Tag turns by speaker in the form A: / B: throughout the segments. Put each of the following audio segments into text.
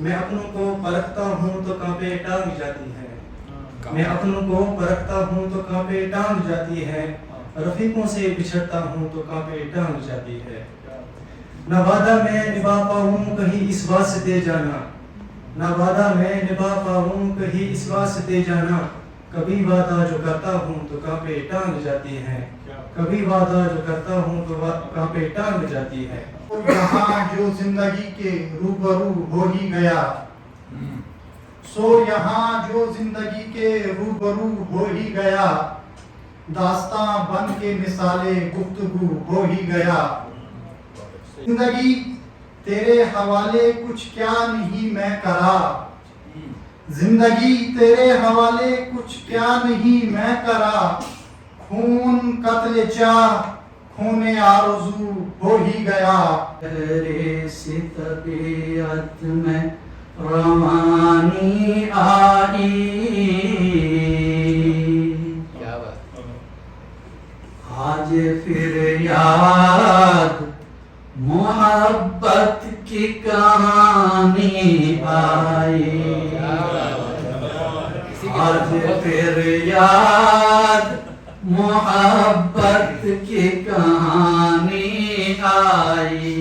A: میں اپنوں کو پرکھتا ہوں تو کانپے ٹانگ جاتی ہے، میں اپنوں کو پرکھتا ہوں تو کانپے ٹانگ جاتی ہے، رفیقوں سے بچھڑتا ہوں تو کانپے ٹانگ جاتی ہے۔ نہ وعدہ میں نبھا پاؤں کہیں اس واسطے جانا، نہ وعدہ میں نبھا پاؤں کہیں اس واسطے جانا، کبھی وعدہ جو کرتا ہوں تو کانپے ٹانگ جاتی ہے، کبھی وعدہ جو کرتا ہوں تو کانپے ٹانگ جاتی ہے۔
B: یہاں جو زندگی کے روبرو ہو ہی گیا، سو یہاں جو زندگی کے روبرو ہو ہی گیا، داستاں بن کے مثال گفتگو ہو ہی گیا۔ زندگی تیرے حوالے کچھ کیا نہیں میں کرا، زندگی تیرے حوالے کچھ کیا نہیں میں کرا، خون قتل چاہ خون آرزو ہو ہی گیا۔
C: تیرے سے طبیعت میں روانی آئی، آج پھر یاد محبت کی کہانی آئی، آج پھر یاد محبت کی کہانی آئی،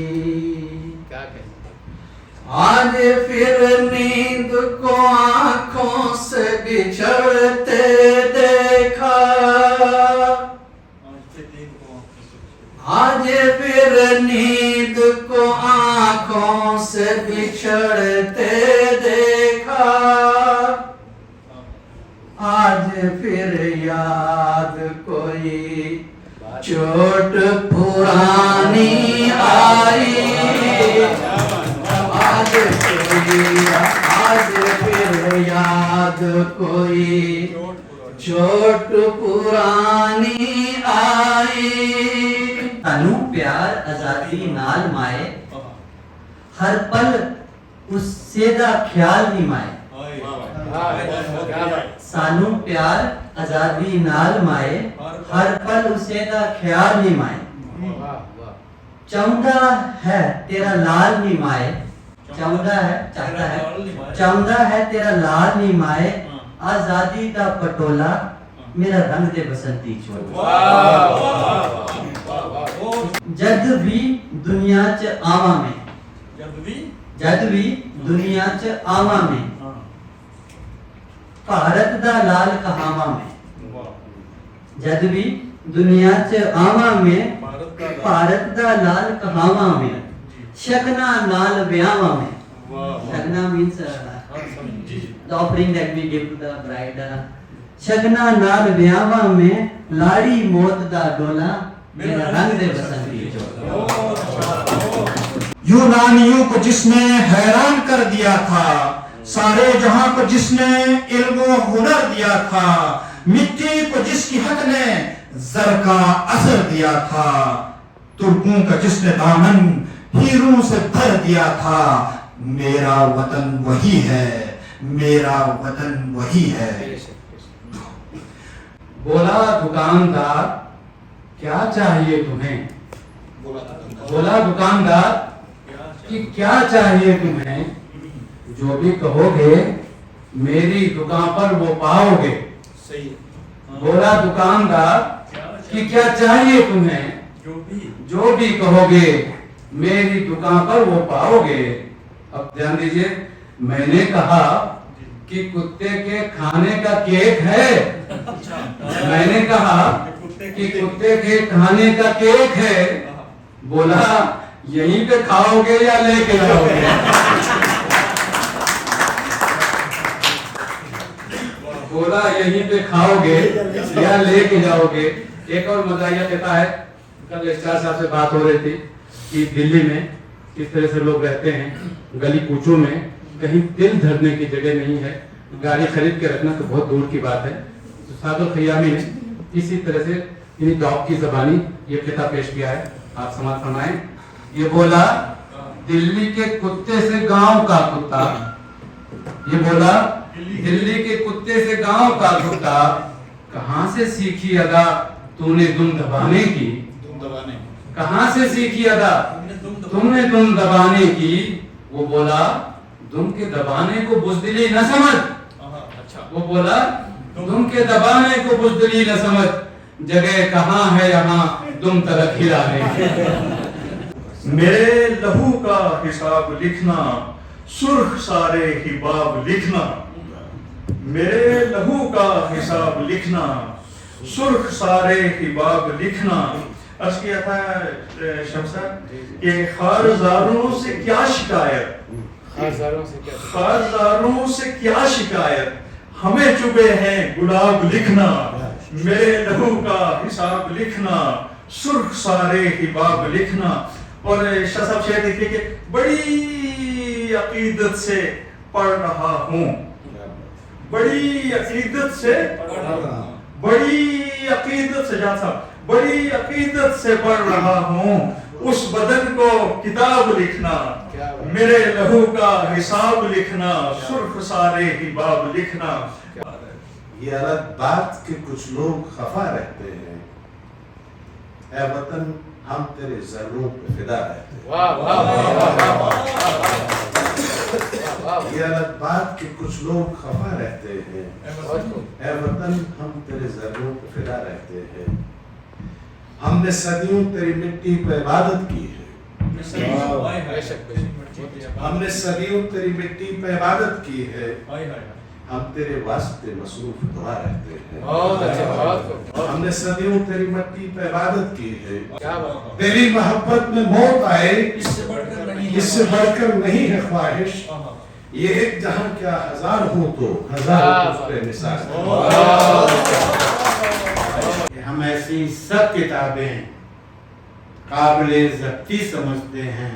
C: آج پھر نیند کو آنکھوں سے بچھڑتے دیکھا، آج پھر نیند کو آنکھوں سے بچھڑتے دیکھا، آج پھر یاد کوئی چوٹ پرانی آئی، آج پھر یاد کوئی چوٹ پرانی آئی۔ تنو پیار آزادی نال مائے، ہر پل اس سے دا خیال نہیں مائے، سانو پیار آزادی نال مائے، ہر پل اسے دا خیال نہیں مائے، چاہتا ہے تیرا لال نہیں مائے، چاہتا ہے تیرا لال نہیں مائے، آزادی دا پٹولا میرا رنگ دے بسنتی چھوڑ۔ جد بھی دنیا چ آواں میں، جد بھی دنیا چ آواں میں، بھارت دا لال کہاواں میں، جد بھی دنیا چ آواں میں، بھارت دا لال کہاواں میں، شگنا نال بیاواں میں، شگنا means the offering that we give to the bride، شگنا نال بیاواں میں، لاڑی موت دا ڈولا میرا رنگ دے بسنتی چھوڑ۔
B: یونانیوں کو جس نے حیران کر دیا تھا، سارے جہاں کو جس نے علم و ہنر دیا تھا، مٹی کو جس کی حق نے زر کا اثر دیا تھا، ترکوں کا جس نے دامن ہیروں سے بھر دیا تھا، میرا وطن وہی ہے، میرا وطن وہی ہے۔
C: بولا دکاندار کیا چاہیے تمہیں، بولا دکاندار کہ کیا چاہیے تمہیں، جو بھی کہو گے میری دکان پر وہ پاؤ گے، بولا دکاندار کہ کیا چاہیے تمہیں، جو بھی کہو گے میری دکان پر وہ پاؤ گے۔ اب دھیان دیجئے، میں نے کہا کہ کتے کے کھانے کا کیک ہے، میں نے کہا کہ کتے کے کھانے کا کیک ہے، بولا یہیں پہ کھاؤ گے یا لے کے جاؤ گے، بولا یہیں پہ کھاؤ گے یا لے کے جاؤ گے۔ ایک اور مزاحیہ کہتا ہے، کل اسٹار صاحب سے بات ہو رہی تھی کہ دلی میں کس طرح سے لوگ رہتے ہیں، گلی کوچوں میں کہیں دل دھرنے کی جگہ نہیں ہے، گاڑی خرید کے رکھنا تو بہت دور کی بات ہے۔ تو سعد الخیامی نے اسی طرح سے انہی ڈاگ کی زبانی یہ قطعہ پیش کیا ہے، آپ سماعت فرمائیں۔ یہ بولا دلی کے کتے سے گاؤں کا کتا، یہ بولا دلی کے کتے سے گاؤں کا کتا، کہاں سے سیکھی ادا تو نے دم دبانے کی، کہاں سے سیکھی ادا تم نے دم دبانے کی، وہ بولا دم کے دبانے کو بزدلی نہ سمجھ. وہ بولا دم کے دبانے کو بزدلی نہ سمجھ, جگہ کہاں ہے یہاں دم تلک ہلا رہے.
D: میرے لہو کا حساب لکھنا, سرخ سارے ہی باب لکھنا. میرے لہو کا حساب لکھنا, سرخ سارے ہی باب لکھنا. عرض کیا تھا شمسہ کہ خارزاروں سے کیا شکایت, خارزاروں سے کیا شکایت, ہمیں چبے ہیں گلاب لکھنا. میرے لہو کا حساب لکھنا, سرخ سارے ہی باب لکھنا. اور شاہ صاحب شعر دیکھیے کہ بڑی عقیدت سے پڑھ رہا ہوں, بڑی عقیدت سے, بڑی عقیدت سے, جان صاحب بڑی عقیدت سے پڑھ رہا ہوں, اس بدن کو کتاب لکھنا. میرے لہو کا حساب لکھنا, سرخ سارے ہی باب لکھنا.
E: یہ الگ بات کہ کچھ لوگ خفا رہتے ہیں, اے وطن ہم تیرے ذروں پہ فدا رہتے ہیں. یہ الگ بات کہ کچھ لوگ خفا رہتے ہیں, اے وطن ہم تیرے ذروں پہ فدا رہتے ہیں. ہم نے صدیوں تیری مٹی پہ عبادت کی ہے, ہم نے صدیوں تیری مٹی پہ عبادت کی ہے. ہم تیرے واسطے مصروف دعا رہتے ہیں. ہم نے صدیوں تیری مٹی پہ عبادت کی ہے. تیری محبت میں موت آئے اس سے بڑھ کر نہیں ہے خواہش. یہ ایک جہاں کیا ہزار ہو تو ہزار اس پہ نثار.
F: ہم ایسی سب کتابیں قابل ضبطی سمجھتے ہیں,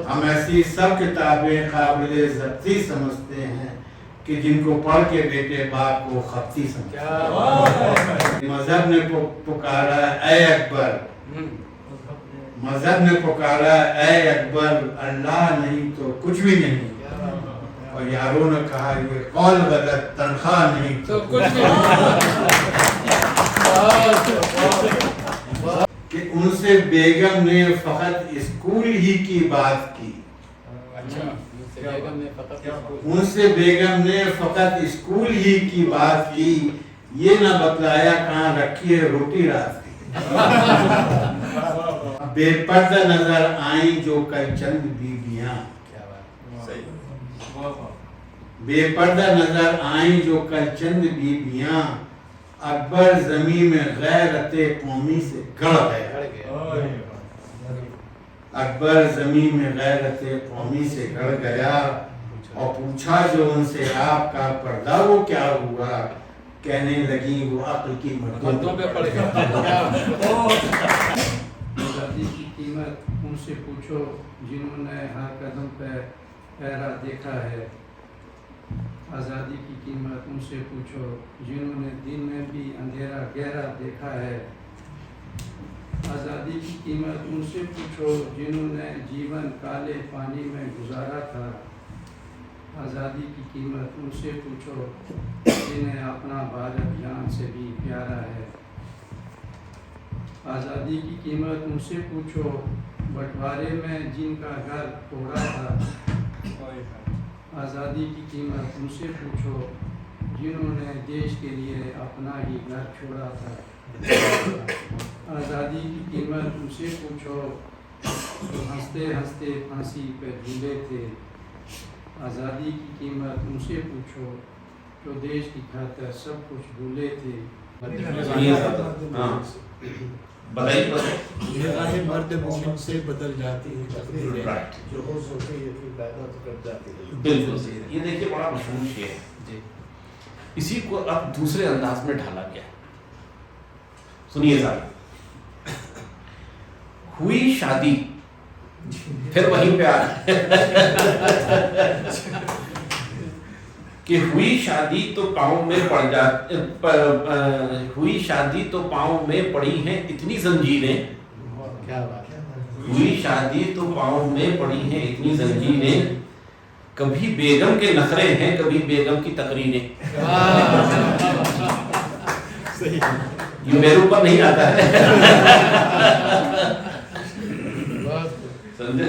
F: ہم ایسی سب کتابیں قابل ضبطی سمجھتے ہیں کہ جن کو پڑھ کے بیٹے باپ کو خطی سمجھتے ہیں. مذہب نے پکارا اے اکبر, مذہب نے پکارا اے اکبر, اللہ نہیں تو کچھ بھی نہیں. اور یاروں نے کہا یہ قول غلط, تنخواہ نہیں تو کچھ بھی کہ ان سے بیگم نے فقط اسکول ہی کی بات کی. ان سے بیگم نے فقط اسکول ہی کی بات کی, یہ نہ بتلایا کہاں رکھی ہے روٹی رات کی. بے پردہ نظر آئیں جو کل چند بیویاں, بے پردہ نظر آئیں جو کل چند بیویاں, اکبر زمین میں غیرت قومی سے گڑ گیا. اکبر زمین میں غیرت قومی سے گڑ گیا, اور پوچھا جو ان سے آپ کا پردہ وہ کیا ہوا, کہنے لگی وہ عقل کی مردوں پہ پڑ گیا.
G: آزادی کی قیمت ان سے پوچھو جنہوں نے ہر قدم پہ پہرا دیکھا ہے. آزادی کی قیمت ان سے پوچھو جنہوں نے دن میں بھی اندھیرا گہرا دیکھا ہے. آزادی کی قیمت ان سے پوچھو جنہوں نے جیون کالے پانی میں گزارا تھا. آزادی کی قیمت ان سے پوچھو جنہیں اپنا بھارت جان سے بھی پیارا ہے. آزادی کی قیمت ان سے پوچھو بٹوارے میں جن کا گھر توڑا تھا. آزادی کی قیمت ان سے پوچھو جنہوں نے دیش کے لیے اپنا ہی گھر چھوڑا تھا. آزادی کی قیمت ان سے پوچھو جو ہنستے ہنستے پھانسی پہ جھولے تھے. آزادی کی قیمت ان سے پوچھو جو دیش کی خاطر سب کچھ بھولے تھے.
H: مرد مومن سے بدل جاتی ہے تقدیریں, جو ہو سکے یہ پیدا تو کر جاتی ہے.
I: بالکل صحیح. یہ دیکھیے بڑا مشہور شعر ہے جی, اسی کو اب دوسرے انداز میں ڈھالا گیا ہے. سنیے ذرا. ہوئی شادی, پھر وہیں پہ آ کہ ہوئی شادی تو پاؤں میں پڑ جاتی, ہوئی شادی تو پاؤں میں پڑی ہیں اتنی زنجیریں. ہوئی شادی تو پاؤں میں پڑی ہیں اتنی زنجیریں, کبھی بیگم کے نخرے ہیں کبھی بیگم کی تقریریں. یہ میرے اوپر نہیں آتا ہے, سمجھے.